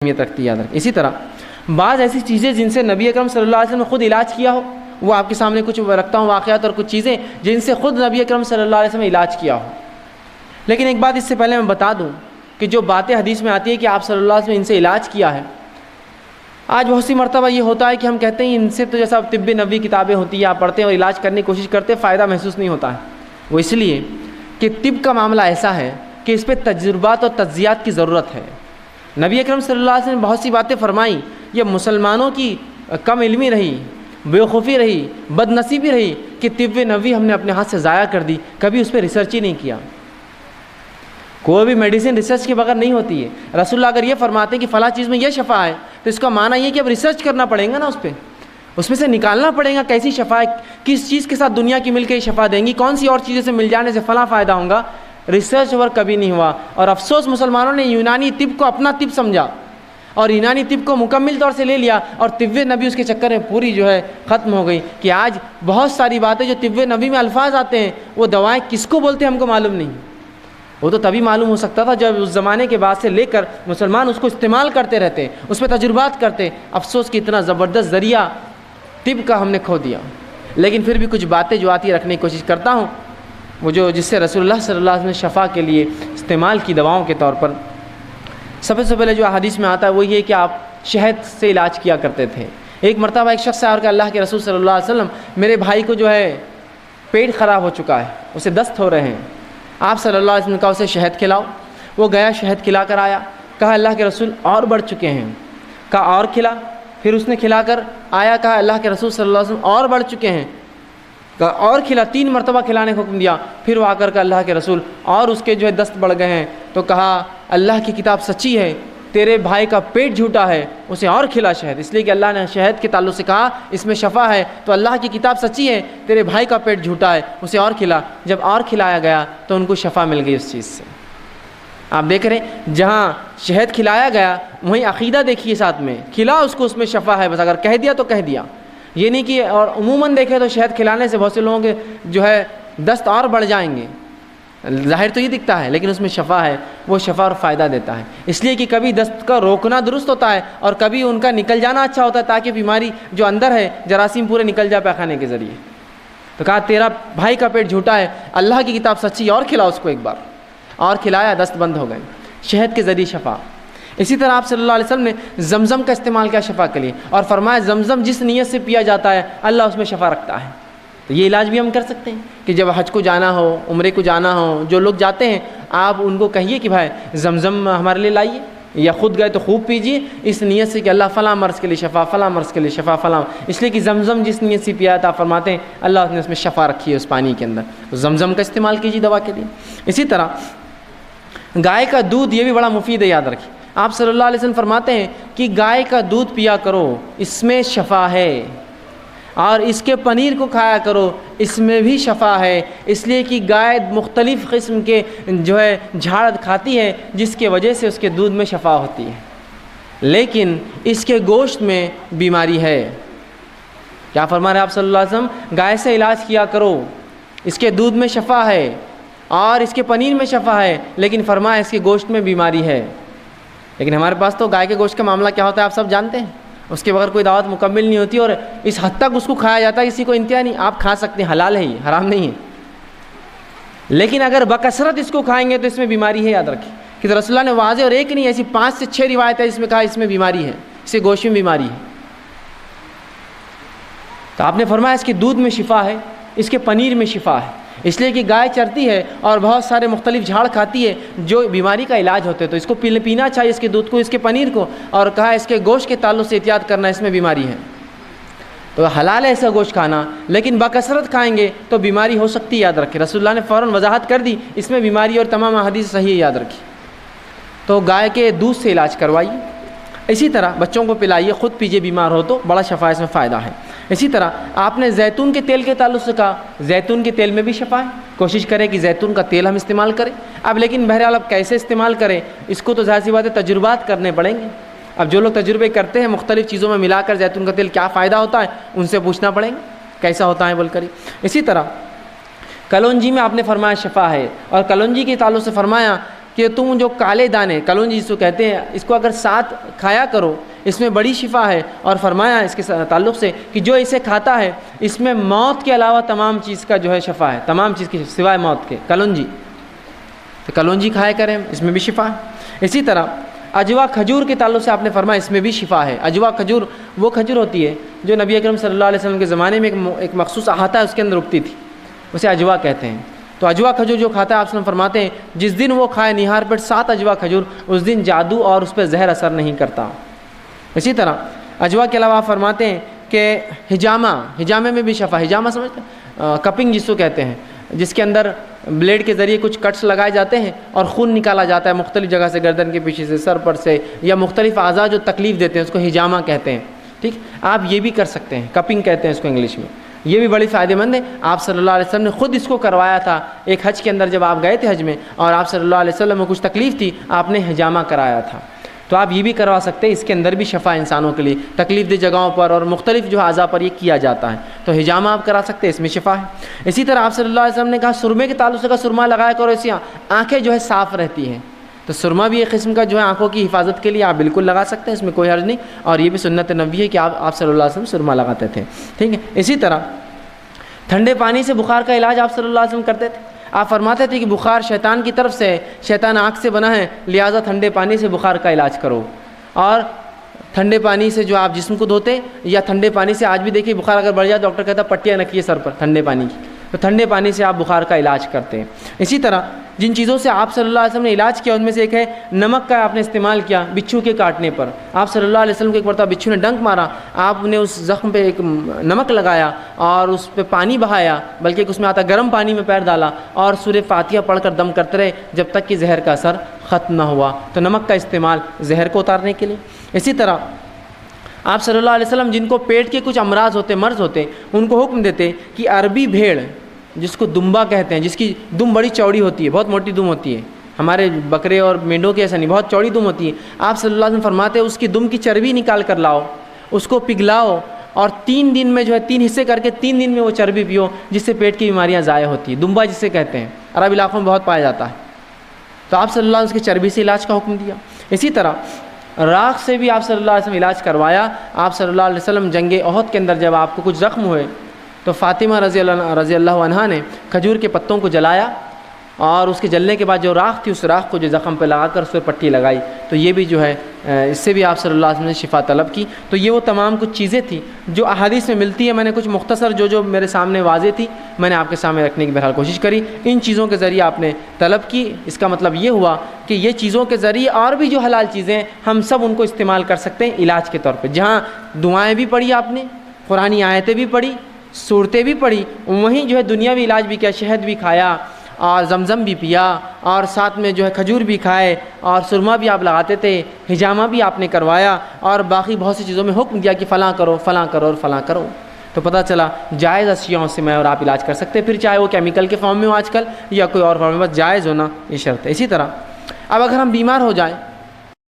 اہمیت رکھتی ہے، یاد رکھیں۔ اسی طرح بعض ایسی چیزیں جن سے نبی اکرم صلی اللہ علیہ وسلم نے خود علاج کیا ہو، وہ آپ کے سامنے کچھ رکھتا ہوں واقعات اور کچھ چیزیں جن سے خود نبی اکرم صلی اللہ علیہ وسلم نے علاج کیا ہو۔ لیکن ایک بات اس سے پہلے میں بتا دوں کہ جو باتیں حدیث میں آتی ہے کہ آپ صلی اللہ علیہ وسلم نے ان سے علاج کیا ہے، آج بہت سی مرتبہ یہ ہوتا ہے کہ ہم کہتے ہیں ان سے تو جیسا طب نبوی کتابیں ہوتی ہیں، آپ پڑھتے ہیں اور علاج کرنے کی کوشش کرتے ہیں، فائدہ محسوس نہیں ہوتا ہے۔ وہ اس لیے کہ طب کا معاملہ ایسا ہے کہ اس پہ تجربات اور تجزیات کی ضرورت ہے۔ نبی اکرم صلی اللہ علیہ وسلم نے بہت سی باتیں فرمائیں، یہ مسلمانوں کی کم علمی رہی، بیوقوفی رہی، بد نصیبی رہی کہ طب نبوی ہم نے اپنے ہاتھ سے ضائع کر دی، کبھی اس پہ ریسرچ ہی نہیں کیا۔ کوئی بھی میڈیسن ریسرچ کے بغیر نہیں ہوتی ہے۔ رسول اللہ اگر یہ فرماتے ہیں کہ فلاں چیز میں یہ شفا ہے تو اس کا معنی یہ کہ اب ریسرچ کرنا پڑے گا نا، اس میں سے نکالنا پڑے گا کیسی شفا ہے، کس چیز کے ساتھ دنیا کی مل کے شفا دیں گی، کون سی اور چیزوں سے مل جانے سے فلاں فائدہ ہوگا۔ ریسرچ ورک کبھی نہیں ہوا، اور افسوس مسلمانوں نے یونانی طب کو اپنا طب سمجھا اور یونانی طب کو مکمل طور سے لے لیا، اور طب نبی اس کے چکر میں پوری ختم ہو گئی کہ آج بہت ساری باتیں جو طب نبی میں الفاظ آتے ہیں وہ دوائیں کس کو بولتے ہیں ہم کو معلوم نہیں۔ وہ تو تبھی معلوم ہو سکتا تھا جب اس زمانے کے بعد سے لے کر مسلمان اس کو استعمال کرتے رہتے، اس پہ تجربات کرتے۔ افسوس کہ اتنا زبردست ذریعہ طب کا ہم نے کھو دیا۔ لیکن پھر بھی کچھ باتیں جو آتی رکھنے کی کوشش کرتا ہوں، وہ جس سے رسول اللہ صلی اللہ علیہ وسلم نے شفا کے لیے استعمال کی دواؤں کے طور پر۔ سب سے پہلے جو حدیث میں آتا ہے وہ یہ کہ آپ شہد سے علاج کیا کرتے تھے۔ ایک مرتبہ ایک شخص آیا اور کہا اللہ کے رسول صلی اللہ علیہ وسلم، میرے بھائی کو پیٹ خراب ہو چکا ہے، اسے دست ہو رہے ہیں، آپ صلی اللہ علیہ وسلم نے کہا اسے شہد کھلاؤ۔ وہ گیا شہد کھلا کر آیا، کہا اللہ کے رسول اور بڑھ چکے ہیں، کہا اور کھلا۔ پھر اس نے کھلا کر آیا، کہا اللہ کے رسول صلی اللہ علیہ وسلم اور بڑھ چکے ہیں، کہا اور کھلا۔ 3 مرتبہ کھلانے کا حکم دیا۔ پھر وہ آ کر کہا اللہ کے رسول اور اس کے دست بڑھ گئے ہیں، تو کہا اللہ کی کتاب سچی ہے، تیرے بھائی کا پیٹ جھوٹا ہے، اسے اور کھلا شہد، اس لیے کہ اللہ نے شہد کے تعلق سے کہا اس میں شفا ہے، تو اللہ کی کتاب سچی ہے، تیرے بھائی کا پیٹ جھوٹا ہے، اسے اور کھلا۔ جب اور کھلایا گیا تو ان کو شفا مل گئی اس چیز سے۔ آپ دیکھ رہے ہیں جہاں شہد کھلایا گیا وہیں عقیدہ دیکھیے ساتھ میں، کھلا اس کو، اس میں شفا ہے، بس اگر کہہ دیا تو کہہ دیا، یہ نہیں کہ اور عموماً دیکھے تو شہد کھلانے سے بہت سے لوگوں کے دست اور بڑھ جائیں گے، ظاہر تو یہ دکھتا ہے لیکن اس میں شفا ہے، وہ شفا اور فائدہ دیتا ہے۔ اس لیے کہ کبھی دست کا روکنا درست ہوتا ہے اور کبھی ان کا نکل جانا اچھا ہوتا ہے، تاکہ بیماری جو اندر ہے جراثیم پورے نکل جائے پیخانے کے ذریعے۔ تو کہا تیرا بھائی کا پیٹ جھوٹا ہے، اللہ کی کتاب سچی، اور کھلاؤ اس کو ایک بار، اور کھلایا، دست بند ہو گئے، شہد کے ذریعے شفا۔ اسی طرح آپ صلی اللہ علیہ وسلم نے زمزم کا استعمال کیا شفا کے لیے، اور فرمایا زمزم جس نیت سے پیا جاتا ہے اللہ اس میں شفا رکھتا ہے۔ تو یہ علاج بھی ہم کر سکتے ہیں کہ جب حج کو جانا ہو، عمرے کو جانا ہو، جو لوگ جاتے ہیں آپ ان کو کہیے کہ بھائی زمزم ہمارے لیے لائیے، یا خود گئے تو خوب پیجیے اس نیت سے کہ اللہ فلاں مرض کے لیے شفا، فلاں مرض کے لیے شفا، فلاں، اس لیے کہ زمزم جس نیت سے پیا تھا فرماتے ہیں اللہ نے اس میں شفا رکھی ہے اس پانی کے اندر، تو زمزم کا استعمال کیجیے دوا کے لیے۔ اسی طرح گائے کا دودھ یہ بھی بڑا مفید ہے، یاد رکھیے آپ صلی اللہ علیہ وسلم فرماتے ہیں کہ گائے کا دودھ پیا کرو، اس میں شفا ہے، اور اس کے پنیر کو کھایا کرو، اس میں بھی شفا ہے، اس لیے کہ گائے مختلف قسم کے جھاڑ کھاتی ہے جس کے وجہ سے اس کے دودھ میں شفا ہوتی ہے، لیکن اس کے گوشت میں بیماری ہے۔ کیا فرما رہے ہیں آپ صلی اللہ علیہ وسلم؟ گائے سے علاج کیا کرو، اس کے دودھ میں شفا ہے اور اس کے پنیر میں شفا ہے، لیکن فرمایا اس کے گوشت میں بیماری ہے۔ لیکن ہمارے پاس تو گائے کے گوشت کا معاملہ کیا ہوتا ہے آپ سب جانتے ہیں، اس کے بغیر کوئی دعوت مکمل نہیں ہوتی، اور اس حد تک اس کو کھایا جاتا ہے کسی کو انتہا نہیں۔ آپ کھا سکتے ہیں، حلال ہے، یہ حرام نہیں ہے، لیکن اگر بکثرت اس کو کھائیں گے تو اس میں بیماری ہے، یاد رکھیں کہ رسول اللہ نے واضح اور ایک نہیں ایسی 5 سے 6 روایت ہے جس میں کہا اس میں بیماری ہے، اس کے گوشت میں بیماری ہے۔ تو آپ نے فرمایا اس کے دودھ میں شفا ہے، اس کے پنیر میں شفا ہے، اس لیے کہ گائے چرتی ہے اور بہت سارے مختلف جھاڑ کھاتی ہے جو بیماری کا علاج ہوتے ہیں، تو اس کو پینا چاہیے، اس کے دودھ کو، اس کے پنیر کو، اور کہا اس کے گوشت کے تعلق سے احتیاط کرنا، اس میں بیماری ہے۔ تو حلال ہے ایسا گوشت کھانا، لیکن بکثرت کھائیں گے تو بیماری ہو سکتی ہے، یاد رکھیں رسول اللہ نے فوراً وضاحت کر دی اس میں بیماری، اور تمام احادیث صحیح ہے، یاد رکھیں۔ تو گائے کے دودھ سے علاج کروائیے، اسی طرح بچوں کو پلائیے، خود پیجیے، بیمار ہو تو بڑا شفا اس میں فائدہ ہے۔ اسی طرح آپ نے زیتون کے تیل کے تعلق سے کہا، زیتون کے تیل میں بھی شفا ہے، کوشش کریں کہ زیتون کا تیل ہم استعمال کریں۔ اب لیکن بہرحال اب کیسے استعمال کریں اس کو تو ظاہر سی بات ہے تجربات کرنے پڑیں گے۔ اب جو لوگ تجربے کرتے ہیں مختلف چیزوں میں ملا کر زیتون کا تیل کیا فائدہ ہوتا ہے ان سے پوچھنا پڑیں گے کیسا ہوتا ہے بول کر۔ اسی طرح کلونجی میں آپ نے فرمایا شفا ہے، اور کلونجی کے تعلق سے فرمایا کہ کہ تم جو کالے دانے کلونجی جس کو کہتے ہیں اس کو اگر ساتھ کھایا کرو، اس میں بڑی شفا ہے، اور فرمایا اس کے تعلق سے کہ جو اسے کھاتا ہے اس میں موت کے علاوہ تمام چیز کا جو ہے شفا ہے، تمام چیز کی سوائے موت کے، کلونجی، تو کلونجی کھایا کریں، اس میں بھی شفا ہے۔ اسی طرح اجوا کھجور کے تعلق سے آپ نے فرمایا اس میں بھی شفا ہے۔ اجوا کھجور وہ کھجور ہوتی ہے جو نبی اکرم صلی اللہ علیہ وسلم کے زمانے میں ایک مخصوص احاطہ ہے اس کے اندر اگتی تھی، اسے اجوا کہتے ہیں۔ تو اجوا کھجور جو کھاتا ہے آپ وسلم فرماتے ہیں جس دن وہ کھائے نہار پیٹ 7 اجوا کھجور، اس دن جادو اور اس پہ زہر اثر نہیں کرتا۔ اسی طرح اجوا کے علاوہ آپ فرماتے ہیں کہ حجامے میں بھی شفا، حجامہ سمجھتے ہیں، کپنگ جس کو کہتے ہیں، جس کے اندر بلیڈ کے ذریعے کچھ کٹس لگائے جاتے ہیں اور خون نکالا جاتا ہے مختلف جگہ سے، گردن کے پیچھے سے، سر پر سے، یا مختلف اعضاء جو تکلیف دیتے ہیں اس کو حجامہ کہتے ہیں۔ ٹھیک، آپ یہ بھی کر سکتے ہیں، کپنگ کہتے ہیں اس کو انگلش میں، یہ بھی بڑی فائدہ مند ہے۔ آپ صلی اللہ علیہ وسلم نے خود اس کو کروایا تھا ایک حج کے اندر، جب آپ گئے تھے حج میں اور آپ صلی اللہ علیہ وسلم میں کچھ تکلیف تھی، آپ نے حجامہ کرایا تھا، تو آپ یہ بھی کروا سکتے ہیں، اس کے اندر بھی شفا انسانوں کے لیے، تکلیف دہ جگہوں پر اور مختلف جو اعضاء پر یہ کیا جاتا ہے، تو حجامہ آپ کرا سکتے ہیں، اس میں شفا ہے۔ اسی طرح آپ صلی اللہ علیہ وسلم نے کہا سرمے کے تعلق سے کہا سرما لگایا کرو، اس سے آنکھیں جو ہے صاف رہتی ہیں، تو سرما بھی ایک قسم کا جو ہے آنکھوں کی حفاظت کے لیے آپ بالکل لگا سکتے ہیں، اس میں کوئی حرج نہیں، اور یہ بھی سنت نبوی ہے کہ آپ صلی اللہ علیہ وسلم سرما لگاتے تھے۔ ٹھیک ہے، اسی طرح ٹھنڈے پانی سے بخار کا علاج آپ صلی اللہ علیہ وسلم کرتے تھے۔ آپ فرماتے تھے کہ بخار شیطان کی طرف سے ہے، شیطان آنکھ سے بنا ہے، لہٰذا ٹھنڈے پانی سے بخار کا علاج کرو، اور ٹھنڈے پانی سے جو آپ جسم کو دھوتے، یا ٹھنڈے پانی سے آج بھی دیکھیے بخار اگر بڑھ جائے ڈاکٹر کہتا ہے پٹیاں رکھیے سر پر ٹھنڈے پانی کی، تو ٹھنڈے پانی سے آپ بخار کا علاج کرتے ہیں۔ اسی طرح جن چیزوں سے آپ صلی اللہ علیہ وسلم نے علاج کیا ان میں سے ایک ہے نمک کا آپ نے استعمال کیا بچھو کے کاٹنے پر۔ آپ صلی اللہ علیہ وسلم کو ایک مرتبہ بچھو نے ڈنک مارا، آپ نے اس زخم پہ ایک نمک لگایا اور اس پہ پانی بہایا، بلکہ اس میں آتا گرم پانی میں پیر ڈالا اور سورہ فاتحہ پڑھ کر دم کرتے رہے جب تک کہ زہر کا اثر ختم نہ ہوا۔ تو نمک کا استعمال زہر کو اتارنے کے لیے۔ اسی طرح آپ صلی اللہ علیہ وسلم جن کو پیٹ کے کچھ امراض ہوتے، مرض ہوتے، ان کو حکم دیتے کہ عربی بھیڑ جس کو دمبا کہتے ہیں، جس کی دم بڑی چوڑی ہوتی ہے، بہت موٹی دم ہوتی ہے، ہمارے بکرے اور مینڈوں کی ایسا نہیں، بہت چوڑی دم ہوتی ہے، آپ صلی اللہ علیہ وسلم فرماتے ہیں اس کی دم کی چربی نکال کر لاؤ، اس کو پگھلاؤ اور 3 دن میں جو ہے 3 حصے کر کے 3 دن میں وہ چربی پیو، جس سے پیٹ کی بیماریاں ضائع ہوتی ہیں۔ دمبا جسے کہتے ہیں عرب علاقوں میں بہت پایا جاتا ہے، تو آپ صلی اللہ علیہ وسلم اس کی چربی سے علاج کا حکم دیا۔ اسی طرح راکھ سے بھی آپ صلی اللہ علیہ وسلم علاج کروایا۔ آپ صلی اللہ علیہ وسلم جنگ احد کے اندر جب آپ کو کچھ زخم ہوئے تو فاطمہ رضی اللہ عنہا نے کھجور کے پتوں کو جلایا، اور اس کے جلنے کے بعد جو راکھ تھی اس راکھ کو جو زخم پہ لگا کر اس پہ پٹی لگائی، تو یہ بھی جو ہے اس سے بھی آپ صلی اللہ علیہ وسلم نے شفا طلب کی۔ تو یہ وہ تمام کچھ چیزیں تھیں جو احادیث میں ملتی ہے، میں نے کچھ مختصر جو میرے سامنے واضح تھی میں نے آپ کے سامنے رکھنے کی بہرحال کوشش کری۔ ان چیزوں کے ذریعے آپ نے طلب کی، اس کا مطلب یہ ہوا کہ یہ چیزوں کے ذریعے اور بھی جو حلال چیزیں ہیں ہم سب ان کو استعمال کر سکتے ہیں علاج کے طور پہ۔ جہاں دعائیں بھی پڑھی آپ نے، قرآنی آیتیں بھی پڑھی، صورتیں بھی پڑھی، وہیں جو ہے دنیاوی علاج بھی کیا، شہد بھی کھایا اور زمزم بھی پیا، اور ساتھ میں جو ہے کھجور بھی کھائے، اور سرما بھی آپ لگاتے تھے، حجامہ بھی آپ نے کروایا، اور باقی بہت سی چیزوں میں حکم دیا کہ فلاں کرو فلاں کرو اور فلاں کرو۔ تو پتہ چلا جائز اشیاءوں سے میں اور آپ علاج کر سکتے ہیں، پھر چاہے وہ کیمیکل کے فارم میں ہو آج کل یا کوئی اور فارم میں، بس جائز ہونا یہ شرط ہے۔ اسی طرح اب اگر ہم بیمار ہو جائیں